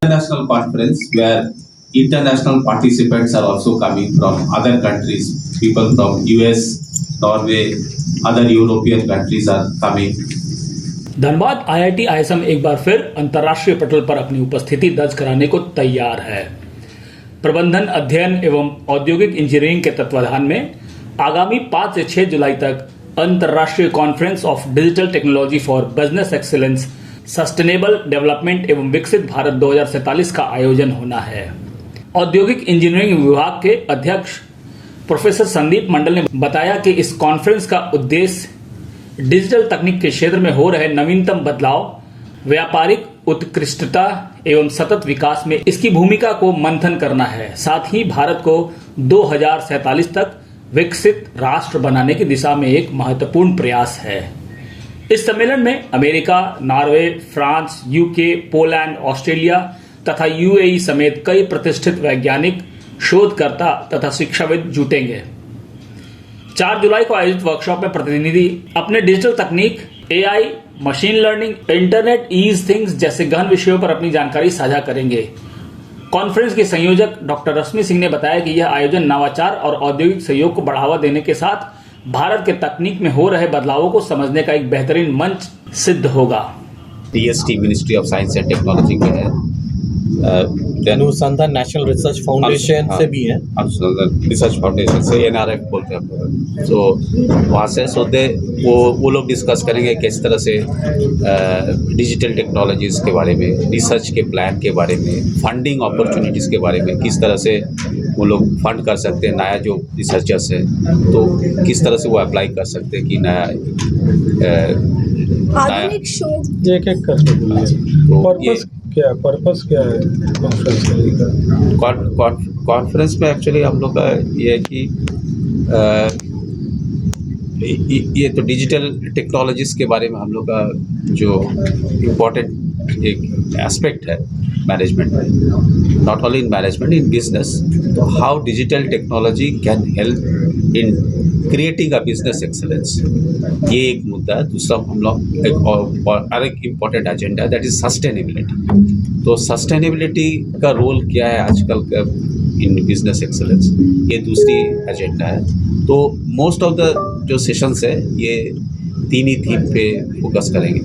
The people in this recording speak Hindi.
International conference where international participants are also coming from other countries. People from US, Norway, other European countries are coming. Dhanbad IIT ISM एक बार फिर अंतर्राष्ट्रीय पटल पर अपनी उपस्थिति दर्ज कराने को तैयार है। प्रबंधन अध्ययन एवं औद्योगिक इंजीनियरिंग के तत्वाधान में आगामी 5 से 6 जुलाई तक अंतर्राष्ट्रीय conference of digital technology for business excellence sustainable development एवं विकसित भारत 2047 का आयोजन होना है। औद्योगिक इंजीनियरिंग विभाग के अध्यक्ष प्रोफेसर संदीप मंडल ने बताया कि इस कॉन्फ्रेंस का उद्देश्य डिजिटल तकनीक के क्षेत्र में हो रहे नवीनतम बदलाव, व्यापारिक उत्कृष्टता एवं सतत विकास में इसकी भूमिका को मंथन करना है। साथ ही भारत को 2047 तक विकसित राष्ट्र बनाने की दिशा में एक महत्वपूर्ण प्रयास है। इस सम्मेलन में America, Norway, France, UK, Poland, Australia तथा यूएई समेत कई प्रतिष्ठित वैज्ञानिक, शोधकर्ता तथा शिक्षाविद जुटेंगे। 4 जुलाई को आयोजित वर्कशॉप में प्रतिनिधि अपने डिजिटल तकनीक, AI, machine learning, internet is things जैसे गहन विषयों पर अपनी जानकारी साझा करेंगे। कॉन्फ्रेंस के संयोजक डॉक्टर रश्मि सिंह ने बताया कि यह आयोजन नवाचार और औद्योगिक सहयोग को बढ़ावा देने के साथ भारत के तकनीक में हो रहे बदलावों को समझने का एक बेहतरीन मंच सिद्ध होगा। DST ministry of science and technology के है, अनुसंधान नेशनल रिसर्च फाउंडेशन से भी है, अनुसंधान रिसर्च फाउंडेशन से NRF बोलते हैं हम लोग। तो वहाँ से वो लोग डिस्कस करेंगे किस तरह से डिजिटल टेक्नोलॉजीज़ के बारे में, रिसर्च के प्लान के बारे में, फंडिंग अपॉर्चुनिटीज़ के बारे में, किस तरह से वो लोग फंड कर सकते हैं। नया जो रिसर्चर्स है तो किस तरह से वो अप्लाई कर सकते हैं कि नया आधुनिक शोध एक एक करके बोलिए। पर्पस क्या है कॉन्फ्रेंस में? एक्चुअली हम लोग का ये है कि ये तो डिजिटल टेक्नोलॉजीज़ के बारे में हम लोग का जो इम्पोर्टेंट एक एस्पेक्ट है मैनेजमेंट में, not only in management, in business, तो how digital technology can help in creating a business excellence, ये एक मुद्दा है। दूसरा हम लोग एक इम्पॉर्टेंट एजेंडा है, दैट इज सस्टेनेबिलिटी। तो सस्टेनेबिलिटी का रोल क्या है आजकल का इन बिजनेस एक्सेलेंस, ये दूसरी एजेंडा है। तो मोस्ट ऑफ द जो सेशंस है ये 3 ही थीम पे फोकस करेंगे।